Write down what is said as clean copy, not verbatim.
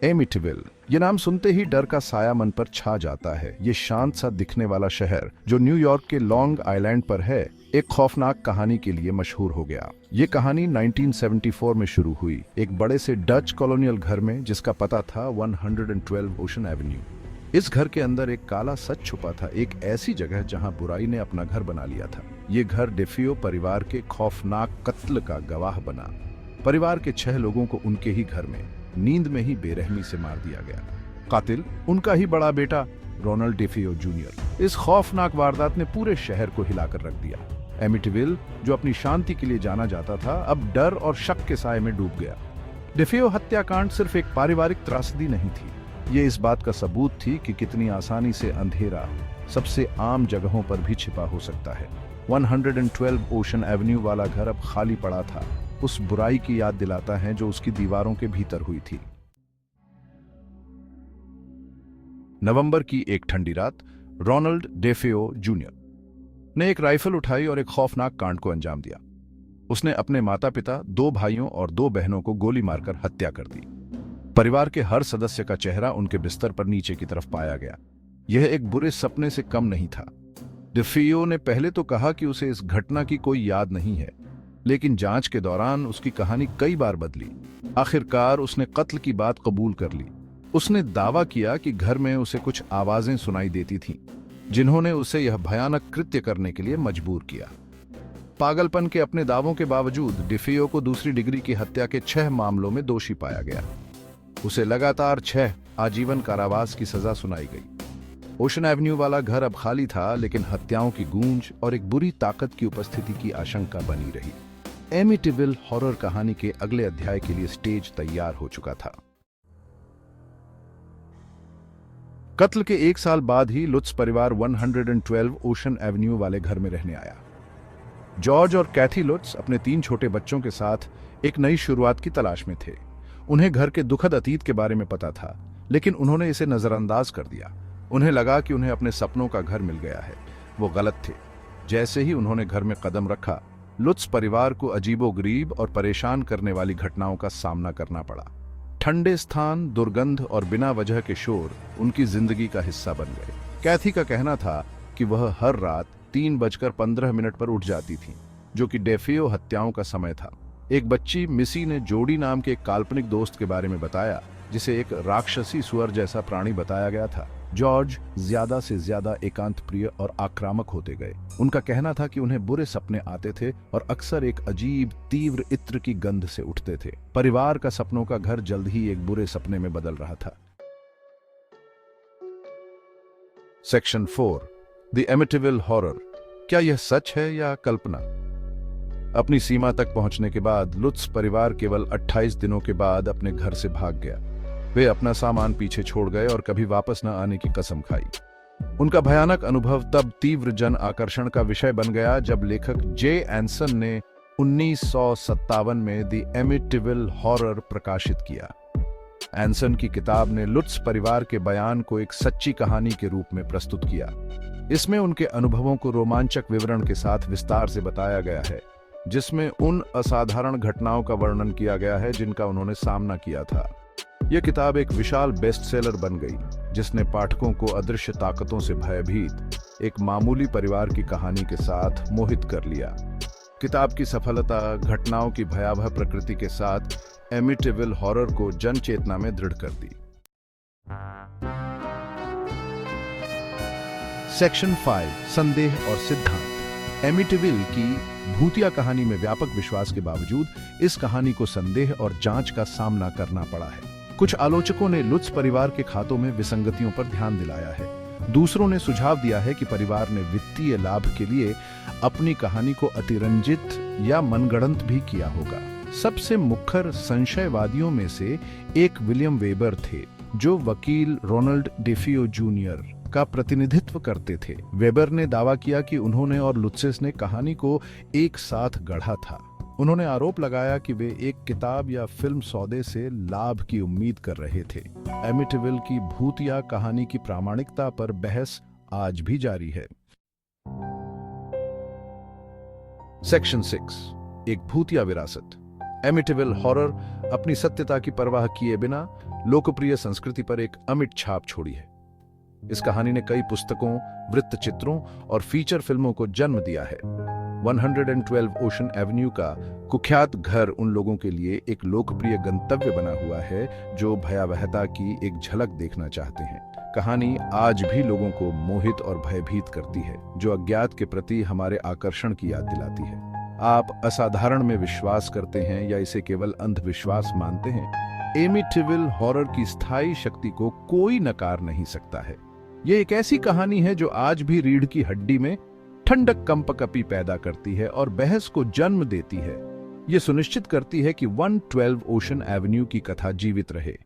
एमिटिविल, ये नाम सुनते ही डर का साया मन पर छा जाता है। ये शांत सा दिखने वाला शहर जो न्यूयॉर्क के लॉन्ग आइलैंड पर है, एक खौफनाक कहानी के लिए मशहूर हो गया। ये कहानी 1974 में शुरू हुई, एक बड़े से डच कॉलोनियल घर में जिसका पता था 112 ओशन एवेन्यू। इस घर के अंदर एक काला सच छुपा था, एक ऐसी जगह जहां बुराई ने अपना घर बना लिया था। ये घर डेफियो परिवार के खौफनाक कत्ल का गवाह बना। परिवार के 6 लोगों को उनके ही घर में नींद में ही बेरहमी से मार दिया गया। कातिल उनका ही बड़ा बेटा रोनाल्ड डेफियो जूनियर। इस खौफनाक वारदात ने पूरे शहर को हिलाकर रख दिया। एमिटिविल, जो अपनी शांति के लिए जाना जाता था, अब डर और शक के साए में डूब गया। डेफियो हत्याकांड सिर्फ एक पारिवारिक त्रासदी नहीं थी, ये इस बात का सबूत थी कि कितनी आसानी से अंधेरा सबसे आम जगहों पर भी छिपा हो सकता है। 112 ओशन एवेन्यू वाला घर अब खाली पड़ा था, उस बुराई की याद दिलाता है जो उसकी दीवारों के भीतर हुई थी। नवंबर की एक ठंडी रात रोनाल्ड डेफियो जूनियर ने एक राइफल उठाई और एक खौफनाक कांड को अंजाम दिया। उसने अपने माता पिता, 2 भाइयों और 2 बहनों को गोली मारकर हत्या कर दी। परिवार के हर सदस्य का चेहरा उनके बिस्तर पर नीचे की तरफ पाया गया। यह एक बुरे सपने से कम नहीं था। डेफियो ने पहले तो कहा कि उसे इस घटना की कोई याद नहीं है, लेकिन जांच के दौरान उसकी कहानी कई बार बदली। आखिरकार उसने कत्ल की बात कबूल कर ली। उसने दावा किया कि घर में उसे कुछ आवाजें सुनाई देती थीं, जिन्होंने उसे यह भयानक कृत्य करने के लिए मजबूर किया। पागलपन के अपने दावों के बावजूद डेफियो को दूसरी डिग्री की हत्या के 6 मामलों में दोषी पाया गया। उसे लगातार 6 आजीवन कारावास की सजा सुनाई गई। ओशन एवेन्यू वाला घर अब खाली था, लेकिन हत्याओं की गूंज और एक बुरी ताकत की उपस्थिति की आशंका बनी रही। एमिटिविल हॉरर कहानी के अगले अध्याय के लिए स्टेज तैयार हो चुका था। कत्ल के 1 साल बाद ही लुत्स परिवार 112 ओशन एवेन्यू वाले घर में रहने आया। जॉर्ज और कैथी लुत्स अपने 3 छोटे बच्चों के साथ एक नई शुरुआत की तलाश में थे। उन्हें घर के दुखद अतीत के बारे में पता था, लेकिन उन्होंने इसे नजरअंदाज कर दिया। उन्हें लगा कि उन्हें अपने सपनों का घर मिल गया है। वो गलत थे। जैसे ही उन्होंने घर में कदम रखा, लुत्स परिवार को अजीबोगरीब और परेशान करने वाली घटनाओं का सामना करना पड़ा। ठंडे स्थान, दुर्गंध और बिना वजह के शोर उनकी जिंदगी का हिस्सा बन गए। कैथी का कहना था कि वह हर रात 3:15 पर उठ जाती थी, जो कि डेफियो हत्याओं का समय था। एक बच्ची मिसी ने जोडी नाम के एक काल्पनिक दोस्त के बारे में बताया, जिसे एक राक्षसी सुअर जैसा प्राणी बताया गया था। जॉर्ज ज्यादा से ज्यादा एकांत प्रिय और आक्रामक होते गए। उनका कहना था कि उन्हें बुरे सपने आते थे और अक्सर एक अजीब तीव्र इत्र की गंध से उठते थे। परिवार का सपनों का घर जल्द ही एक बुरे सपने में बदल रहा था। Section 4, the Amityville horror. क्या यह सच है या कल्पना? अपनी सीमा तक पहुंचने के बाद लुत्स परिवार केवल 28 दिनों के बाद अपने घर से भाग गया। वे अपना सामान पीछे छोड़ गए और कभी वापस न आने की कसम खाई। उनका भयानक अनुभव तब तीव्र जन आकर्षण का विषय बन गया जब लेखक जे एंसन ने 1957 में द एमिटिविल हॉरर प्रकाशित किया। एंसन की किताब ने लुत्स परिवार के बयान को एक सच्ची कहानी के रूप में प्रस्तुत किया। इसमें उनके अनुभवों को रोमांचक विवरण के साथ विस्तार से बताया गया है, जिसमें उन असाधारण घटनाओं का वर्णन किया गया है जिनका उन्होंने सामना किया था। यह किताब एक विशाल बेस्टसेलर बन गई, जिसने पाठकों को अदृश्य ताकतों से भयभीत एक मामूली परिवार की कहानी के साथ मोहित कर लिया। किताब की सफलता घटनाओं की भयावह प्रकृति के साथ एमिटिविल हॉरर को जन चेतना में दृढ़ कर दी। सेक्शन 5, संदेह और सिद्धांत। एमिटिविल की भूतिया कहानी में व्यापक विश्वास के बावजूद इस कहानी को संदेह और जांच का सामना करना पड़ा है। कुछ आलोचकों ने लुत्स परिवार के खातों में विसंगतियों पर ध्यान दिलाया है। दूसरों ने सुझाव दिया है कि परिवार ने वित्तीय लाभ के लिए अपनी कहानी को अतिरंजित या मनगढ़ंत भी किया होगा। सबसे मुखर संशयवादियों में से एक विलियम वेबर थे, जो वकील रोनाल्ड डेफियो जूनियर का प्रतिनिधित्व करते थे। वेबर ने दावा किया कि उन्होंने और लुत्सेस ने कहानी को एक साथ गढ़ा था। उन्होंने आरोप लगाया कि वे एक किताब या फिल्म सौदे से लाभ की उम्मीद कर रहे थे। एमिटिविल की भूतिया कहानी की प्रामाणिकता पर बहस आज भी जारी है। सेक्शन 6, एक भूतिया विरासत। एमिटिविल हॉरर अपनी सत्यता की परवाह किए बिना लोकप्रिय संस्कृति पर एक अमिट छाप छोड़ी है। इस कहानी ने कई पुस्तकों, वृत्तचित्रों और फीचर फिल्मों को जन्म दिया है। 112 ओशन एवेन्यू का कुख्यात घर उन लोगों के लिए एक लोकप्रिय गंतव्य बना हुआ है जो भयावहता की एक झलक देखना चाहते हैं। कहानी आज भी लोगों को मोहित और भयभीत करती है, जो अज्ञात के प्रति हमारे आकर्षण की याद दिलाती है। आप असाधारण में विश्वास करते हैं या इसे केवल अंधविश्वास मानते हैं, एमिटिविल हॉरर की स्थायी शक्ति को कोई नकार नहीं सकता है। यह एक ऐसी कहानी है जो आज भी रीढ़ की हड्डी में ठंडक कंपकपी पैदा करती है और बहस को जन्म देती है। यह सुनिश्चित करती है कि 112 ओशन एवेन्यू की कथा जीवित रहे।